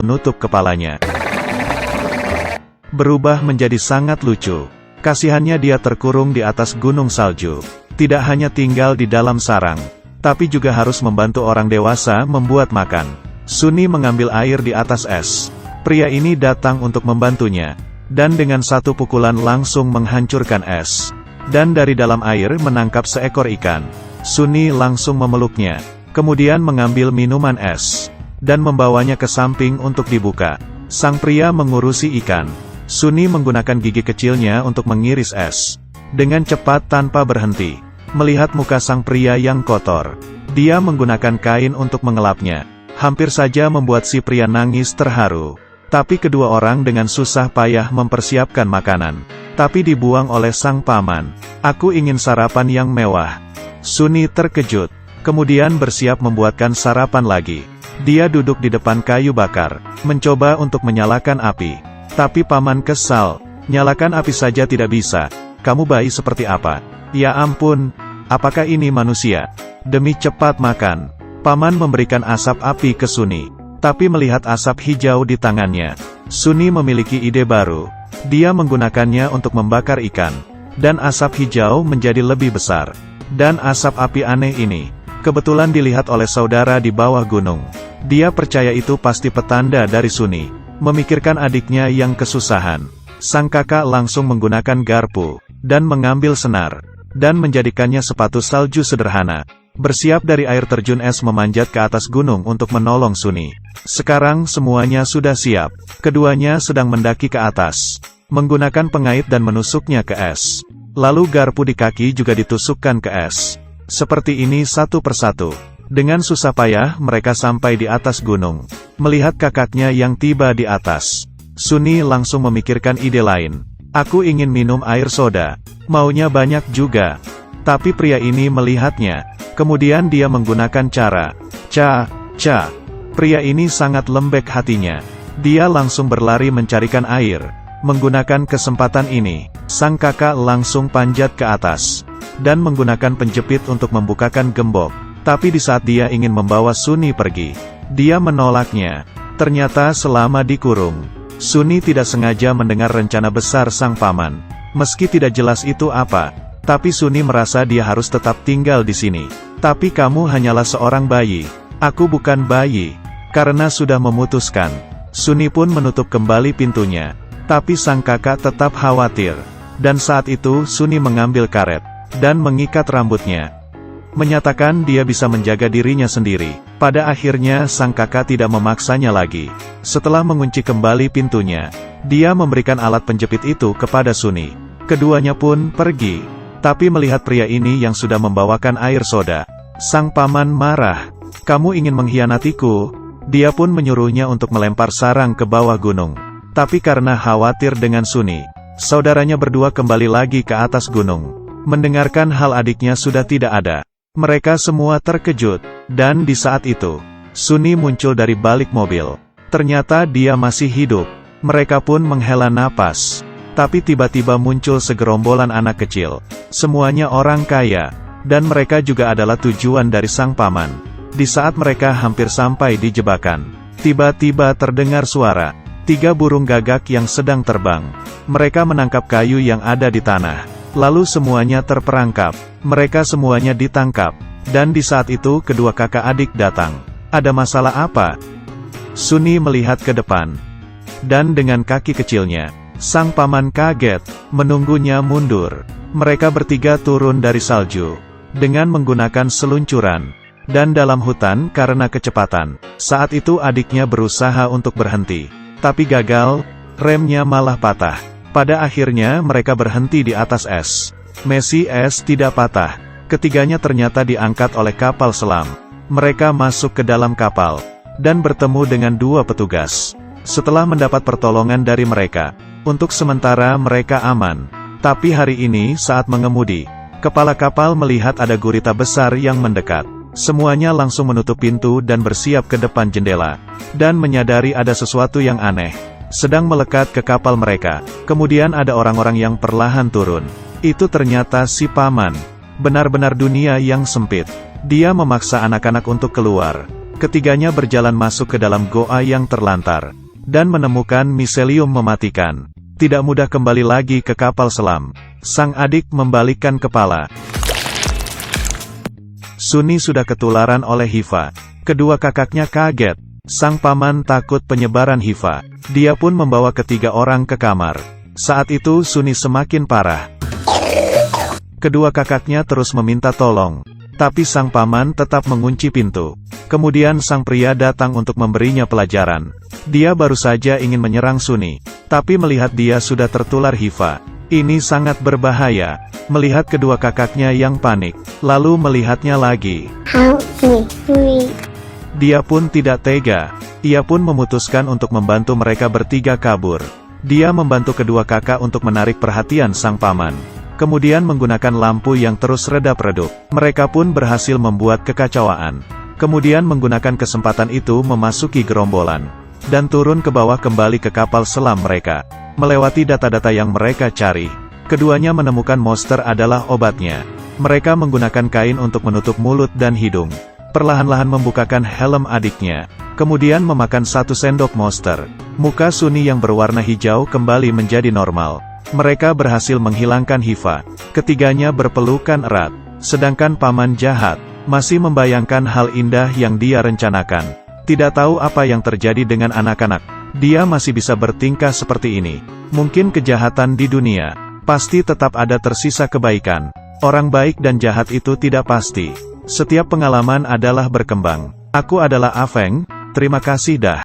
menutup kepalanya. Berubah menjadi sangat lucu. Kasihannya dia terkurung di atas gunung salju. Tidak hanya tinggal di dalam sarang, tapi juga harus membantu orang dewasa membuat makan. Sunny mengambil air di atas es. Pria ini datang untuk membantunya, dan dengan satu pukulan langsung menghancurkan es. Dan dari dalam air menangkap seekor ikan. Sunny langsung memeluknya, kemudian mengambil minuman es, dan membawanya ke samping untuk dibuka. Sang pria mengurusi ikan. Sunny menggunakan gigi kecilnya untuk mengiris es. Dengan cepat tanpa berhenti. Melihat muka sang pria yang kotor, dia menggunakan kain untuk mengelapnya. Hampir saja membuat si pria nangis terharu. Tapi kedua orang dengan susah payah mempersiapkan makanan. Tapi dibuang oleh sang paman. Aku ingin sarapan yang mewah. Sunny terkejut. Kemudian bersiap membuatkan sarapan lagi. Dia duduk di depan kayu bakar, mencoba untuk menyalakan api. Tapi paman kesal. Nyalakan api saja tidak bisa. Kamu bayi seperti apa? Ya ampun, apakah ini manusia? Demi cepat makan, paman memberikan asap api ke Sunny. Tapi melihat asap hijau di tangannya, Sunny memiliki ide baru. Dia menggunakannya untuk membakar ikan. Dan asap hijau menjadi lebih besar. Dan asap api aneh ini, kebetulan dilihat oleh saudara di bawah gunung. Dia percaya itu pasti petanda dari Sunny. Memikirkan adiknya yang kesusahan, sang kakak langsung menggunakan garpu, dan mengambil senar, dan menjadikannya sepatu salju sederhana. Bersiap dari air terjun es memanjat ke atas gunung untuk menolong Sunny. Sekarang semuanya sudah siap. Keduanya sedang mendaki ke atas, menggunakan pengait dan menusuknya ke es. Lalu garpu di kaki juga ditusukkan ke es. Seperti ini satu persatu. Dengan susah payah mereka sampai di atas gunung. Melihat kakaknya yang tiba di atas, Sunny langsung memikirkan ide lain. Aku ingin minum air soda. Maunya banyak juga. Tapi pria ini melihatnya. Kemudian dia menggunakan cara ca. Pria ini sangat lembek hatinya. Dia langsung berlari mencarikan air. Menggunakan kesempatan ini, sang kakak langsung panjat ke atas, dan menggunakan penjepit untuk membukakan gembok. Tapi di saat dia ingin membawa Sunny pergi, dia menolaknya. Ternyata selama dikurung, Sunny tidak sengaja mendengar rencana besar sang paman. Meski tidak jelas itu apa, tapi Sunny merasa dia harus tetap tinggal di sini. Tapi kamu hanyalah seorang bayi. Aku bukan bayi. Karena sudah memutuskan, Sunny pun menutup kembali pintunya. Tapi sang kakak tetap khawatir. Dan saat itu Sunny mengambil karet, dan mengikat rambutnya. Menyatakan dia bisa menjaga dirinya sendiri. Pada akhirnya sang kakak tidak memaksanya lagi. Setelah mengunci kembali pintunya, dia memberikan alat penjepit itu kepada Sunny. Keduanya pun pergi. Tapi melihat pria ini yang sudah membawakan air soda, sang paman marah. Kamu ingin mengkhianatiku? Dia pun menyuruhnya untuk melempar sarang ke bawah gunung. Tapi karena khawatir dengan Sunny, saudaranya berdua kembali lagi ke atas gunung. Mendengarkan hal adiknya sudah tidak ada, mereka semua terkejut. Dan di saat itu, Sunny muncul dari balik mobil. Ternyata dia masih hidup. Mereka pun menghela napas. Tapi tiba-tiba muncul segerombolan anak kecil. Semuanya orang kaya, dan mereka juga adalah tujuan dari sang paman. Di saat mereka hampir sampai di jebakan, tiba-tiba terdengar suara 3 burung gagak yang sedang terbang. Mereka menangkap kayu yang ada di tanah. Lalu semuanya terperangkap. Mereka semuanya ditangkap. Dan di saat itu kedua kakak adik datang. Ada masalah apa? Sunny melihat ke depan. Dan dengan kaki kecilnya, sang paman kaget, menunggunya mundur. Mereka bertiga turun dari salju, dengan menggunakan seluncuran. Dan dalam hutan karena kecepatan. Saat itu adiknya berusaha untuk berhenti. Tapi gagal, remnya malah patah. Pada akhirnya mereka berhenti di atas es. Meski es tidak patah, ketiganya ternyata diangkat oleh kapal selam. Mereka masuk ke dalam kapal, dan bertemu dengan 2 petugas. Setelah mendapat pertolongan dari mereka, untuk sementara mereka aman. Tapi hari ini saat mengemudi, kepala kapal melihat ada gurita besar yang mendekat. Semuanya langsung menutup pintu dan bersiap ke depan jendela, dan menyadari ada sesuatu yang aneh sedang melekat ke kapal mereka. Kemudian ada orang-orang yang perlahan turun. Itu ternyata si paman. Benar-benar dunia yang sempit. Dia memaksa anak-anak untuk keluar. Ketiganya berjalan masuk ke dalam goa yang terlantar, dan menemukan miselium mematikan. Tidak mudah kembali lagi ke kapal selam. Sang adik membalikkan kepala. Sunni sudah ketularan oleh HIV. Kedua kakaknya kaget. Sang paman takut penyebaran HIV. Dia pun membawa ketiga orang ke kamar. Saat itu Sunni semakin parah. Kedua kakaknya terus meminta tolong. Tapi sang paman tetap mengunci pintu. Kemudian sang pria datang untuk memberinya pelajaran. Dia baru saja ingin menyerang Sunni. Tapi melihat dia sudah tertular HIV. Ini sangat berbahaya. Melihat kedua kakaknya yang panik. Lalu melihatnya lagi. Dia pun tidak tega. Ia pun memutuskan untuk membantu mereka bertiga kabur. Dia membantu kedua kakak untuk menarik perhatian sang paman. Kemudian menggunakan lampu yang terus redap-redup. Mereka pun berhasil membuat kekacauan. Kemudian menggunakan kesempatan itu memasuki gerombolan. Dan turun ke bawah kembali ke kapal selam mereka. Melewati data-data yang mereka cari. Keduanya menemukan monster adalah obatnya. Mereka menggunakan kain untuk menutup mulut dan hidung. Perlahan-lahan membukakan helm adiknya. Kemudian memakan 1 sendok monster. Muka Sunni yang berwarna hijau kembali menjadi normal. Mereka berhasil menghilangkan HIV. Ketiganya berpelukan erat. Sedangkan paman jahat masih membayangkan hal indah yang dia rencanakan. Tidak tahu apa yang terjadi dengan anak-anak. Dia masih bisa bertingkah seperti ini. Mungkin kejahatan di dunia. Pasti tetap ada tersisa kebaikan. Orang baik dan jahat itu tidak pasti. Setiap pengalaman adalah berkembang. Aku adalah Afeng, terima kasih dah.